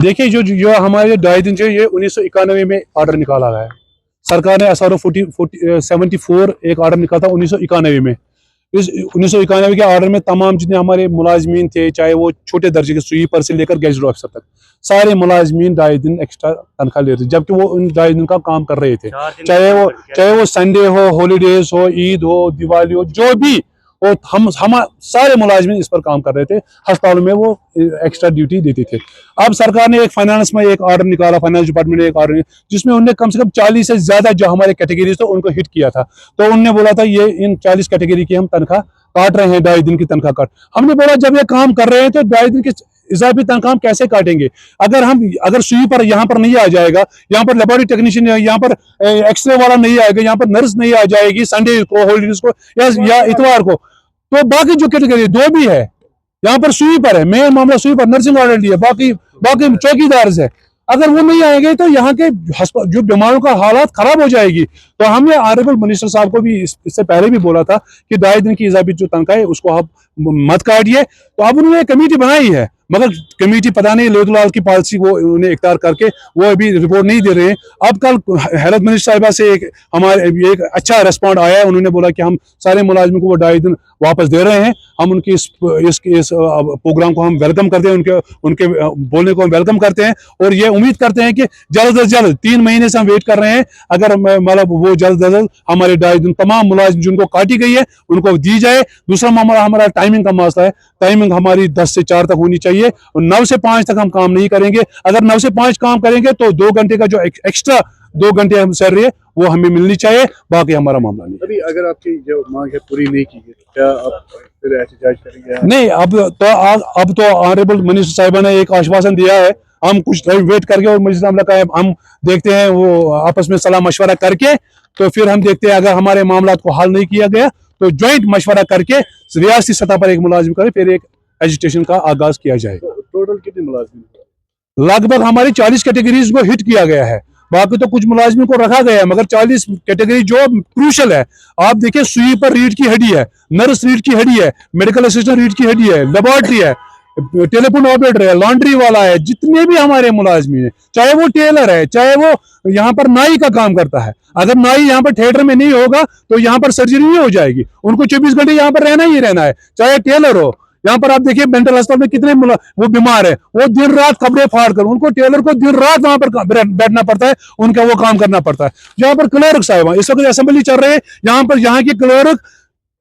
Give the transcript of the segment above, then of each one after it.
देखिए जो जो हमारे ढाई दिन से ये 1991 में ऑर्डर निकाला गया है। सरकार ने SRO 74 एक ऑर्डर निकाला था 1991 में। इस 1991 के ऑर्डर में तमाम जितने हमारे मुलाजमीन थे, चाहे वो छोटे दर्जे के स्वीपर से लेकर गेजेट ऑफिसर तक, सारे मुलाजमीन 2.5 दिन एक्स्ट्रा तनख्वाह ले रहे थे, जबकि वो उन 2.5 दिन का काम कर रहे थे। चाहे वो संडे हो, हॉलीडेज हो, ईद हो, दिवाली हो, जो भी और हम सारे मुलाजमीन इस पर काम कर रहे थे। अस्पतालों में वो एक्स्ट्रा ड्यूटी देते थे। अब सरकार ने एक फाइनेंस में एक ऑर्डर निकाला, फाइनेंस डिपार्टमेंट ने एक ऑर्डर, जिसमें उन्होंने कम से कम 40 से ज्यादा जो हमारे कैटेगरीज थे उनको हिट किया था। तो उन्होंने बोला था ये इन 40 कैटेगरी की हम तनख्वाह काट रहे हैं, 2.5 दिन की तनख्वाह काट। हमने बोला जब ये काम कर रहे हैं तो 2.5 दिन की इजाफी तनख्वाह हम कैसे काटेंगे? अगर स्वीपर यहाँ पर नहीं आ जाएगा, यहाँ पर लेबोरेटरी टेक्नीशियन, यहाँ पर एक्सरे वाला नहीं आएगा, यहाँ पर नर्स नहीं आ जाएगी संडे को, हॉलीडेज को या इतवार को, तो बाकी जो कैटेगरी दो भी है, यहाँ पर स्वीपर है, मेन मामला स्वीपर, नर्सिंग ऑर्डर है, बाकी चौकीदार है। अगर वो नहीं आएंगे तो यहाँ के जो बीमारों का हालात खराब हो जाएगी। तो हमने ऑनरेबल मिनिस्टर साहब को भी इससे पहले भी बोला था कि 2.5 दिन की इजाफी जो तनख्वाह है उसको आप मत काटिए। तो अब उन्होंने कमेटी बनाई है, मगर कमेटी पता नहीं लोधलाल की पॉलिसी वो उन्हें इख्तियार करके वो अभी रिपोर्ट नहीं दे रहे हैं। अब कल हेल्थ मिनिस्टर साहिबा से एक अच्छा रेस्पॉन्ड आया है। उन्होंने बोला कि हम सारे मुलाजिमों को वो 2.5 दिन वापस दे रहे हैं। हम उनकी इस प्रोग्राम को हम वेलकम करते हैं, उनके बोलने को हम वेलकम करते हैं और ये उम्मीद करते हैं कि जल्द से जल्द, 3 महीने से हम वेट कर रहे हैं, अगर मतलब वो जल्द से जल्द हमारे 2.5 दिन तमाम मुलाजिम जिनको काटी गई है उनको दी जाए। दूसरा मामला हमारा टाइमिंग का मसला है। टाइमिंग हमारी 10 से 4 तक होनी चाहिए और 9 से 5 तक हम काम नहीं करेंगे। अगर 9 से 5 काम करेंगे तो 2 घंटे का जो एक्स्ट्रा 2 घंटे हम सैलरी है वो हमें मिलनी चाहिए। बाकी हमारा मामला नहीं। अभी अगर आपकी जो मांग है पूरी नहीं की गई तो क्या आप फिर एहतजाज करेंगे? नहीं, अब तो ऑनरेबल मिनिस्टर साहिबा ने एक आश्वासन दिया है। हम कुछ टाइम वेट करके और मिनिस्टर का हम देखते हैं, वो आपस में सलाह मशवरा करके तो फिर हम देखते हैं अगर हमारे मामला को हल नहीं किया गया तो ज्वाइंट मशवरा करके रियासती सतह पर एक मुलाजिम करे, फिर एक एजुटेशन का आगाज किया जाएगा। टोटल कितने मुलाजिम? लगभग हमारी 40 कैटेगरीज को हिट किया गया है। बाकी तो कुछ मुलाजिमों को रखा गया है, मगर 40 कैटेगरी जो क्रूशल है। आप देखिए स्वीपर रीढ़ की हड्डी है, नर्स रीढ़ की हड्डी है, मेडिकल असिस्टेंट रीढ़ की हड्डी है, लेबोरेटरी है, टेलीफोन ऑपरेटर है, लॉन्ड्री वाला है, जितने भी हमारे मुलाजिम है, चाहे वो टेलर है, चाहे वो यहाँ पर नाई का काम करता है। अगर नाई यहाँ पर थिएटर में नहीं होगा तो यहाँ पर सर्जरी नहीं हो जाएगी। उनको 24 घंटे यहाँ पर रहना ही रहना है, चाहे टेलर हो। यहाँ पर आप देखिए मेंटल अस्पताल में कितने वो बीमार है, वो दिन रात कपड़े फाड़ कर, उनको टेलर को दिन रात वहां पर बैठना पड़ता है, उनका वो काम करना पड़ता है। यहाँ पर क्लर्क साहब, इस वक्त असेंबली चल रहे हैं, यहाँ पर यहाँ के क्लर्क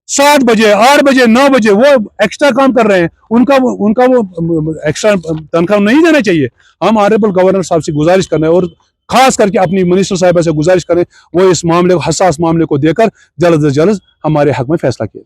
7 बजे, 8 बजे, 9 बजे वो एक्स्ट्रा काम कर रहे हैं। उनका वो एक्स्ट्रा तनख्वाह नहीं देना चाहिए। हम ऑनरेबल गवर्नर साहब से गुजारिश कर रहे हैं और खास करके अपनी मिनिस्टर साहिबा से गुजारिश करें, वो इस मामले को, हसास मामले को देकर जल्द से जल्द हमारे हक में फैसला किया।